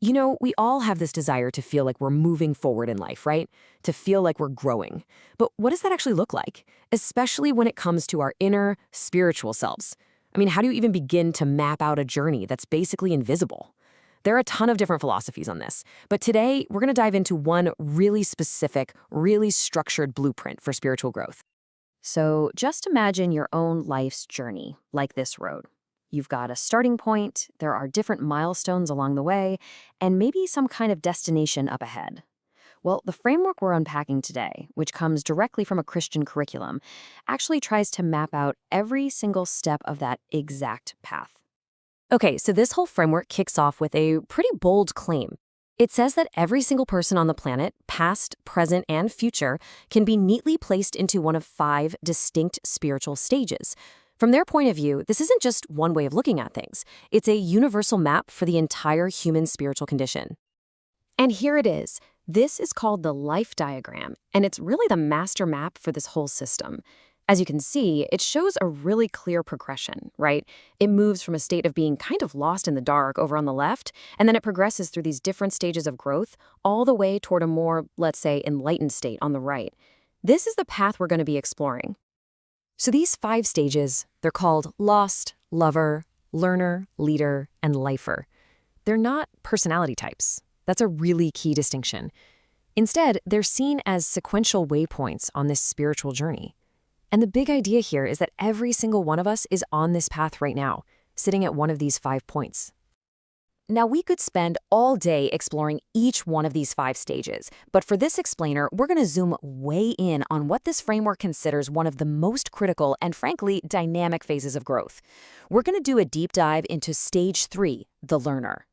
You know, we all have this desire to feel like we're moving forward in life, right? To feel like we're growing. But what does that actually look like? Especially when it comes to our inner spiritual selves. I mean, how do you even begin to map out a journey that's basically invisible? There are a ton of different philosophies on this, but today we're going to dive into one really specific, really structured blueprint for spiritual growth. So just imagine your own life's journey, like this road. You've got a starting point, there are different milestones along the way, and maybe some kind of destination up ahead. Well, the framework we're unpacking today, which comes directly from a Christian curriculum, actually tries to map out every single step of that exact path. Okay, so this whole framework kicks off with a pretty bold claim. It says that every single person on the planet, past, present, and future, can be neatly placed into one of 5 distinct spiritual stages. From their point of view, this isn't just one way of looking at things. It's a universal map for the entire human spiritual condition. And here it is. This is called the life diagram, and it's really the master map for this whole system. As you can see, it shows a really clear progression, right? It moves from a state of being kind of lost in the dark over on the left, and then it progresses through these different stages of growth, all the way toward a more, let's say, enlightened state on the right. This is the path we're going to be exploring. So these 5 stages, they're called lost, lover, learner, leader, and lifer. They're not personality types. That's a really key distinction. Instead, they're seen as sequential waypoints on this spiritual journey. And the big idea here is that every single one of us is on this path right now, sitting at one of these 5 points. Now, we could spend all day exploring each one of these 5 stages, but for this explainer, we're going to zoom way in on what this framework considers one of the most critical and, frankly, dynamic phases of growth. We're going to do a deep dive into stage 3, the learner.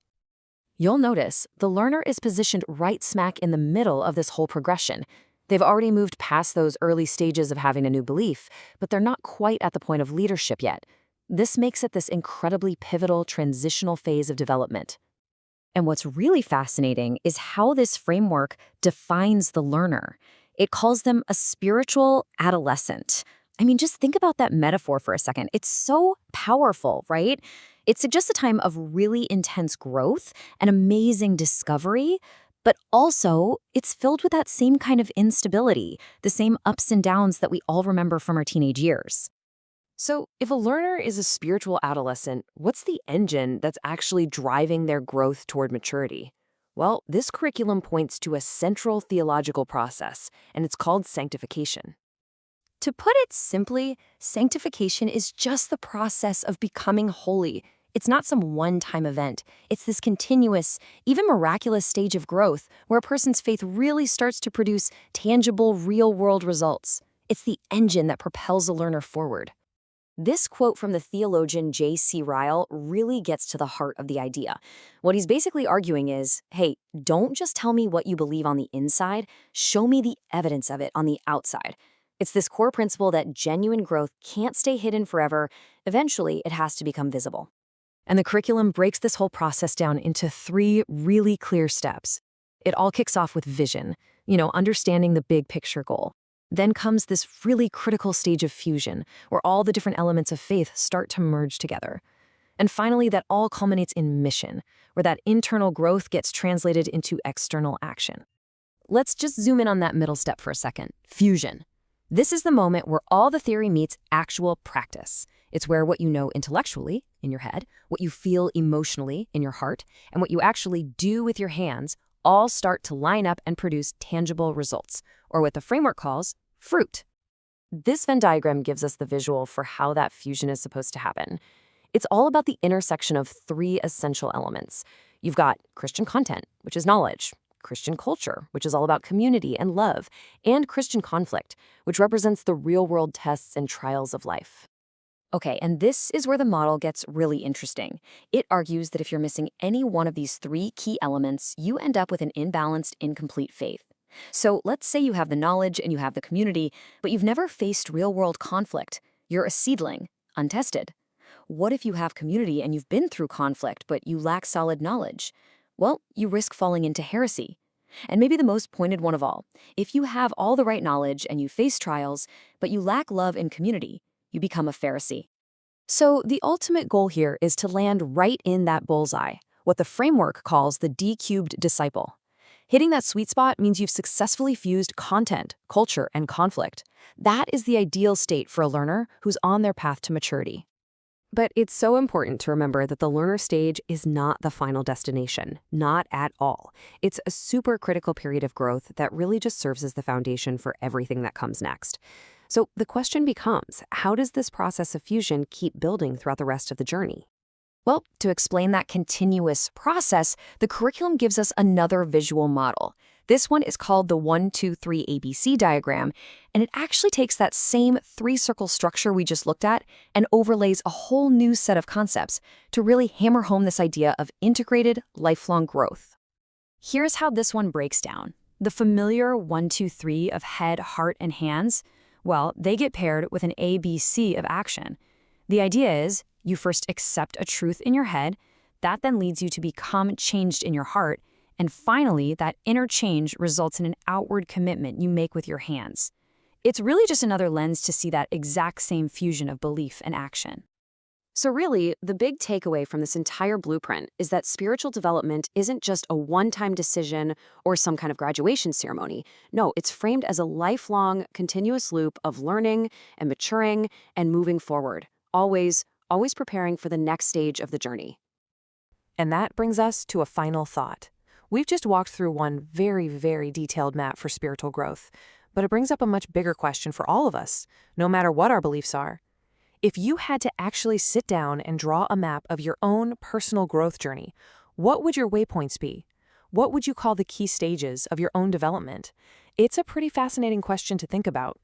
You'll notice the learner is positioned right smack in the middle of this whole progression. They've already moved past those early stages of having a new belief, but they're not quite at the point of leadership yet. This makes it this incredibly pivotal transitional phase of development. And what's really fascinating is how this framework defines the learner. It calls them a spiritual adolescent. I mean, just think about that metaphor for a second. It's so powerful, right? It suggests a time of really intense growth and amazing discovery, but also it's filled with that same kind of instability, the same ups and downs that we all remember from our teenage years. So if a learner is a spiritual adolescent, what's the engine that's actually driving their growth toward maturity? Well, this curriculum points to a central theological process, and it's called sanctification. To put it simply, sanctification is just the process of becoming holy. It's not some one-time event. It's this continuous, even miraculous stage of growth where a person's faith really starts to produce tangible, real-world results. It's the engine that propels a learner forward. This quote from the theologian J.C. Ryle really gets to the heart of the idea. What he's basically arguing is, hey, don't just tell me what you believe on the inside, show me the evidence of it on the outside. It's this core principle that genuine growth can't stay hidden forever. Eventually, it has to become visible. And the curriculum breaks this whole process down into 3 really clear steps. It all kicks off with vision, understanding the big picture goal. Then comes this really critical stage of fusion, where all the different elements of faith start to merge together. And finally, that all culminates in mission, where that internal growth gets translated into external action. Let's just zoom in on that middle step for a second, fusion. This is the moment where all the theory meets actual practice. It's where what you know intellectually, in your head, what you feel emotionally, in your heart, and what you actually do with your hands all start to line up and produce tangible results, or what the framework calls fruit. This Venn diagram gives us the visual for how that fusion is supposed to happen. It's all about the intersection of 3 essential elements. You've got Christian content, which is knowledge, Christian culture, which is all about community and love, and Christian conflict, which represents the real-world tests and trials of life. Okay, and this is where the model gets really interesting. It argues that if you're missing any one of these 3 key elements, you end up with an imbalanced, incomplete faith. So let's say you have the knowledge and you have the community, but you've never faced real-world conflict. You're a seedling, untested. What if you have community and you've been through conflict, but you lack solid knowledge? Well, you risk falling into heresy. And maybe the most pointed one of all, if you have all the right knowledge and you face trials, but you lack love and community, you become a Pharisee. So the ultimate goal here is to land right in that bullseye. what the framework calls the D-cubed disciple. Hitting that sweet spot means you've successfully fused content, culture, and conflict. That is the ideal state for a learner who's on their path to maturity. But it's so important to remember that the learner stage is not the final destination, not at all. It's a super critical period of growth that really just serves as the foundation for everything that comes next. So the question becomes, how does this process of fusion keep building throughout the rest of the journey? Well, to explain that continuous process, the curriculum gives us another visual model. This one is called the 1-2-3 ABC diagram, and it actually takes that same three-circle structure we just looked at and overlays a whole new set of concepts to really hammer home this idea of integrated, lifelong growth. Here's how this one breaks down. The familiar 1-2-3 of head, heart, and hands, well, they get paired with an ABC of action. The idea is, you first accept a truth in your head, that then leads you to become changed in your heart, and finally, that inner change results in an outward commitment you make with your hands. It's really just another lens to see that exact same fusion of belief and action. So really, the big takeaway from this entire blueprint is that spiritual development isn't just a one-time decision or some kind of graduation ceremony. No, it's framed as a lifelong, continuous loop of learning and maturing and moving forward, always preparing for the next stage of the journey. And that brings us to a final thought. We've just walked through one very, very detailed map for spiritual growth, but it brings up a much bigger question for all of us, no matter what our beliefs are. If you had to actually sit down and draw a map of your own personal growth journey, what would your waypoints be? What would you call the key stages of your own development? It's a pretty fascinating question to think about.